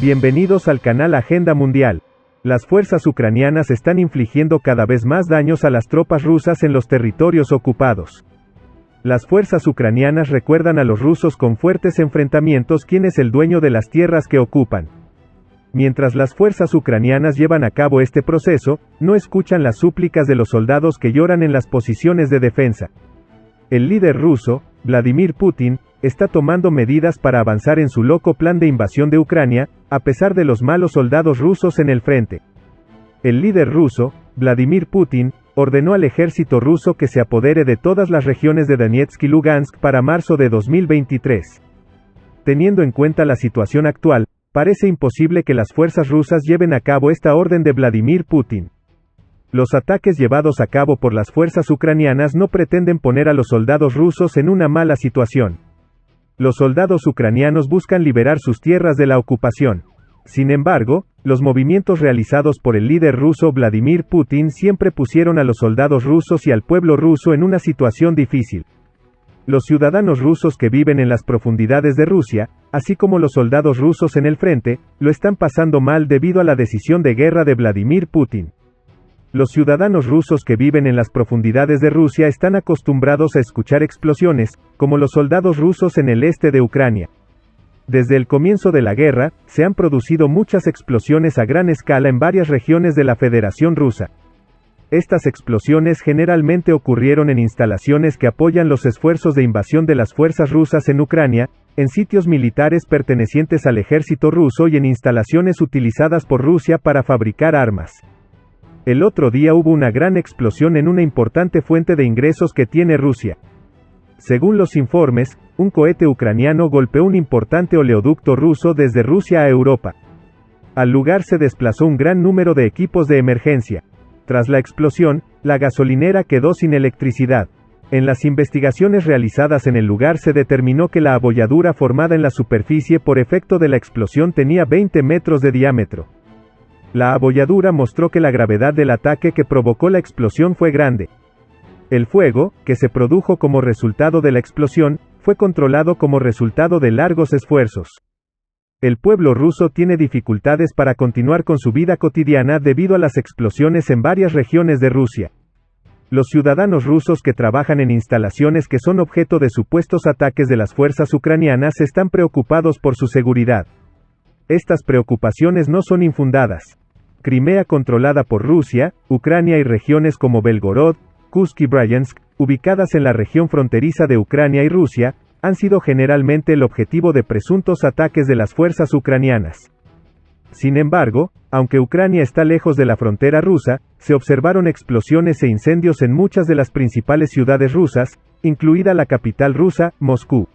Bienvenidos al canal Agenda Mundial. Las fuerzas ucranianas están infligiendo cada vez más daños a las tropas rusas en los territorios ocupados. Las fuerzas ucranianas recuerdan a los rusos con fuertes enfrentamientos quién es el dueño de las tierras que ocupan. Mientras las fuerzas ucranianas llevan a cabo este proceso, no escuchan las súplicas de los soldados que lloran en las posiciones de defensa. El líder ruso, Vladimir Putin, está tomando medidas para avanzar en su loco plan de invasión de Ucrania, a pesar de los malos soldados rusos en el frente. El líder ruso, Vladimir Putin, ordenó al ejército ruso que se apodere de todas las regiones de Donetsk y Lugansk para marzo de 2023. Teniendo en cuenta la situación actual, parece imposible que las fuerzas rusas lleven a cabo esta orden de Vladimir Putin. Los ataques llevados a cabo por las fuerzas ucranianas no pretenden poner a los soldados rusos en una mala situación. Los soldados ucranianos buscan liberar sus tierras de la ocupación. Sin embargo, los movimientos realizados por el líder ruso Vladimir Putin siempre pusieron a los soldados rusos y al pueblo ruso en una situación difícil. Los ciudadanos rusos que viven en las profundidades de Rusia, así como los soldados rusos en el frente, lo están pasando mal debido a la decisión de guerra de Vladimir Putin. Los ciudadanos rusos que viven en las profundidades de Rusia están acostumbrados a escuchar explosiones, como los soldados rusos en el este de Ucrania. Desde el comienzo de la guerra, se han producido muchas explosiones a gran escala en varias regiones de la Federación Rusa. Estas explosiones generalmente ocurrieron en instalaciones que apoyan los esfuerzos de invasión de las fuerzas rusas en Ucrania, en sitios militares pertenecientes al ejército ruso y en instalaciones utilizadas por Rusia para fabricar armas. El otro día hubo una gran explosión en una importante fuente de ingresos que tiene Rusia. Según los informes, un cohete ucraniano golpeó un importante oleoducto ruso desde Rusia a Europa. Al lugar se desplazó un gran número de equipos de emergencia. Tras la explosión, la gasolinera quedó sin electricidad. En las investigaciones realizadas en el lugar se determinó que la abolladura formada en la superficie por efecto de la explosión tenía 20 metros de diámetro. La abolladura mostró que la gravedad del ataque que provocó la explosión fue grande. El fuego, que se produjo como resultado de la explosión, fue controlado como resultado de largos esfuerzos. El pueblo ruso tiene dificultades para continuar con su vida cotidiana debido a las explosiones en varias regiones de Rusia. Los ciudadanos rusos que trabajan en instalaciones que son objeto de supuestos ataques de las fuerzas ucranianas están preocupados por su seguridad. Estas preocupaciones no son infundadas. Crimea controlada por Rusia, Ucrania y regiones como Belgorod, Kursk y Bryansk, ubicadas en la región fronteriza de Ucrania y Rusia, han sido generalmente el objetivo de presuntos ataques de las fuerzas ucranianas. Sin embargo, aunque Ucrania está lejos de la frontera rusa, se observaron explosiones e incendios en muchas de las principales ciudades rusas, incluida la capital rusa, Moscú.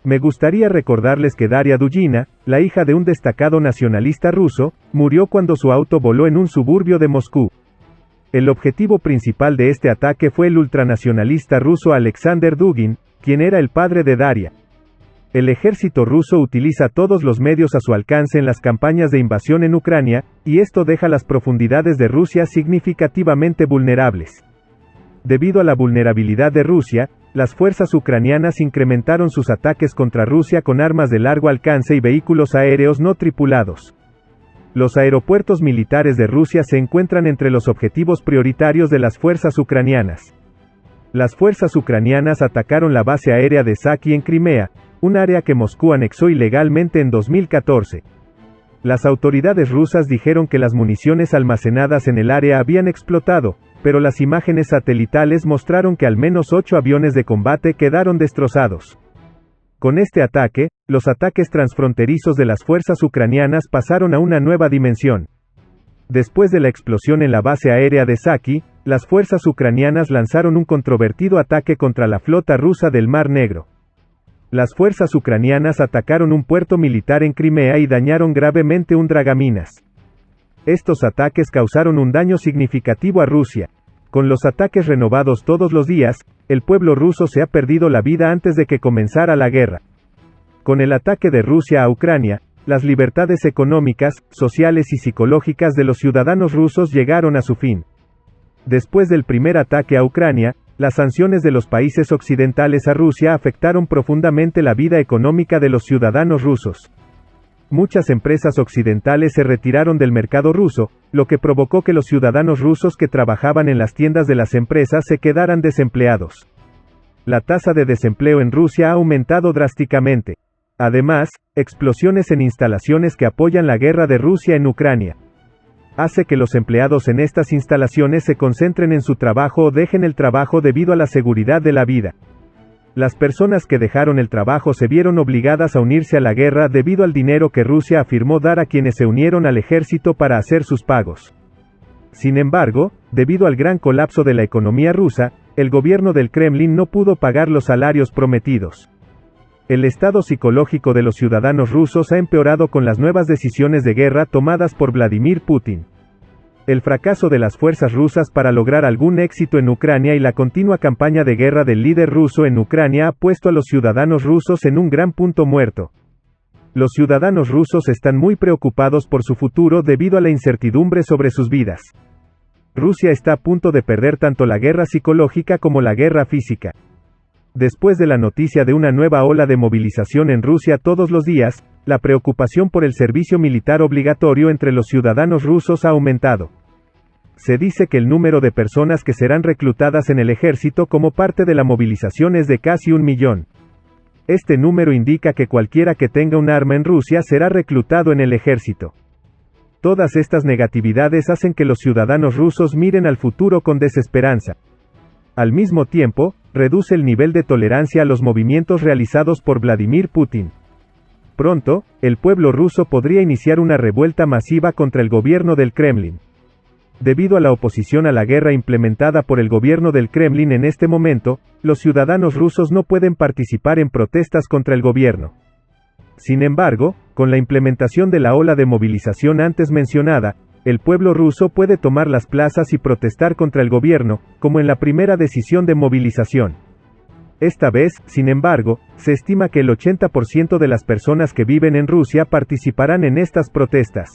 Me gustaría recordarles que Daria Dugina, la hija de un destacado nacionalista ruso, murió cuando su auto voló en un suburbio de Moscú. El objetivo principal de este ataque fue el ultranacionalista ruso Alexander Dugin, quien era el padre de Daria. El ejército ruso utiliza todos los medios a su alcance en las campañas de invasión en Ucrania, y esto deja las profundidades de Rusia significativamente vulnerables. Debido a la vulnerabilidad de Rusia, las fuerzas ucranianas incrementaron sus ataques contra Rusia con armas de largo alcance y vehículos aéreos no tripulados. Los aeropuertos militares de Rusia se encuentran entre los objetivos prioritarios de las fuerzas ucranianas. Las fuerzas ucranianas atacaron la base aérea de Saki en Crimea, un área que Moscú anexó ilegalmente en 2014. Las autoridades rusas dijeron que las municiones almacenadas en el área habían explotado, pero las imágenes satelitales mostraron que al menos 8 aviones de combate quedaron destrozados. Con este ataque, los ataques transfronterizos de las fuerzas ucranianas pasaron a una nueva dimensión. Después de la explosión en la base aérea de Saki, las fuerzas ucranianas lanzaron un controvertido ataque contra la flota rusa del Mar Negro. Las fuerzas ucranianas atacaron un puerto militar en Crimea y dañaron gravemente un dragaminas. Estos ataques causaron un daño significativo a Rusia. Con los ataques renovados todos los días, el pueblo ruso se ha perdido la vida antes de que comenzara la guerra. Con el ataque de Rusia a Ucrania, las libertades económicas, sociales y psicológicas de los ciudadanos rusos llegaron a su fin. Después del primer ataque a Ucrania, las sanciones de los países occidentales a Rusia afectaron profundamente la vida económica de los ciudadanos rusos. Muchas empresas occidentales se retiraron del mercado ruso, lo que provocó que los ciudadanos rusos que trabajaban en las tiendas de las empresas se quedaran desempleados. La tasa de desempleo en Rusia ha aumentado drásticamente. Además, explosiones en instalaciones que apoyan la guerra de Rusia en Ucrania hace que los empleados en estas instalaciones se concentren en su trabajo o dejen el trabajo debido a la seguridad de la vida. Las personas que dejaron el trabajo se vieron obligadas a unirse a la guerra debido al dinero que Rusia afirmó dar a quienes se unieron al ejército para hacer sus pagos. Sin embargo, debido al gran colapso de la economía rusa, el gobierno del Kremlin no pudo pagar los salarios prometidos. El estado psicológico de los ciudadanos rusos ha empeorado con las nuevas decisiones de guerra tomadas por Vladimir Putin. El fracaso de las fuerzas rusas para lograr algún éxito en Ucrania y la continua campaña de guerra del líder ruso en Ucrania ha puesto a los ciudadanos rusos en un gran punto muerto. Los ciudadanos rusos están muy preocupados por su futuro debido a la incertidumbre sobre sus vidas. Rusia está a punto de perder tanto la guerra psicológica como la guerra física. Después de la noticia de una nueva ola de movilización en Rusia todos los días, la preocupación por el servicio militar obligatorio entre los ciudadanos rusos ha aumentado. Se dice que el número de personas que serán reclutadas en el ejército como parte de la movilización es de casi 1 millón. Este número indica que cualquiera que tenga un arma en Rusia será reclutado en el ejército. Todas estas negatividades hacen que los ciudadanos rusos miren al futuro con desesperanza. Al mismo tiempo, reduce el nivel de tolerancia a los movimientos realizados por Vladimir Putin. Pronto, el pueblo ruso podría iniciar una revuelta masiva contra el gobierno del Kremlin. Debido a la oposición a la guerra implementada por el gobierno del Kremlin en este momento, los ciudadanos rusos no pueden participar en protestas contra el gobierno. Sin embargo, con la implementación de la ola de movilización antes mencionada, el pueblo ruso puede tomar las plazas y protestar contra el gobierno, como en la primera decisión de movilización. Esta vez, sin embargo, se estima que el 80% de las personas que viven en Rusia participarán en estas protestas.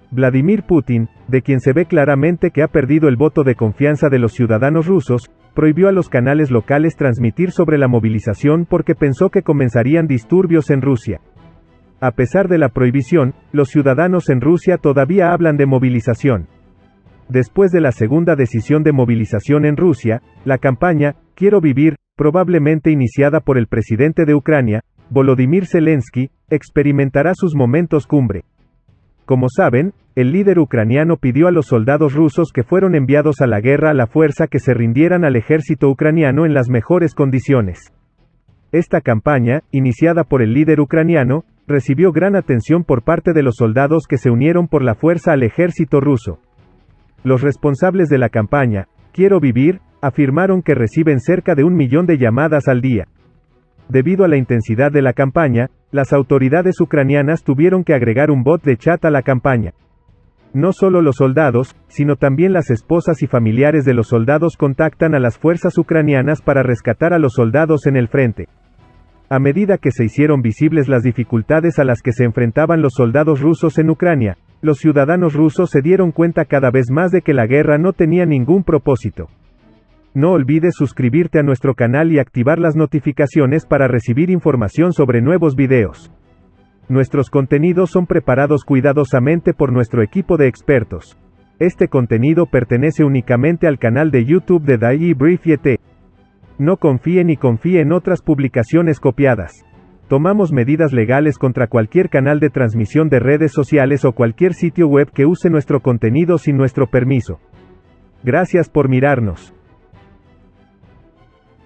Vladimir Putin, de quien se ve claramente que ha perdido el voto de confianza de los ciudadanos rusos, prohibió a los canales locales transmitir sobre la movilización porque pensó que comenzarían disturbios en Rusia. A pesar de la prohibición, los ciudadanos en Rusia todavía hablan de movilización. Después de la segunda decisión de movilización en Rusia, la campaña "Quiero vivir", probablemente iniciada por el presidente de Ucrania, Volodymyr Zelensky, experimentará sus momentos cumbre. Como saben, el líder ucraniano pidió a los soldados rusos que fueron enviados a la guerra a la fuerza que se rindieran al ejército ucraniano en las mejores condiciones. Esta campaña, iniciada por el líder ucraniano, recibió gran atención por parte de los soldados que se unieron por la fuerza al ejército ruso. Los responsables de la campaña, "Quiero vivir", afirmaron que reciben cerca de 1 millón de llamadas al día. Debido a la intensidad de la campaña, las autoridades ucranianas tuvieron que agregar un bot de chat a la campaña. No solo los soldados, sino también las esposas y familiares de los soldados contactan a las fuerzas ucranianas para rescatar a los soldados en el frente. A medida que se hicieron visibles las dificultades a las que se enfrentaban los soldados rusos en Ucrania, los ciudadanos rusos se dieron cuenta cada vez más de que la guerra no tenía ningún propósito. No olvides suscribirte a nuestro canal y activar las notificaciones para recibir información sobre nuevos videos. Nuestros contenidos son preparados cuidadosamente por nuestro equipo de expertos. Este contenido pertenece únicamente al canal de YouTube de Daily Brief YT. No confíe ni confíe en otras publicaciones copiadas. Tomamos medidas legales contra cualquier canal de transmisión de redes sociales o cualquier sitio web que use nuestro contenido sin nuestro permiso. Gracias por mirarnos.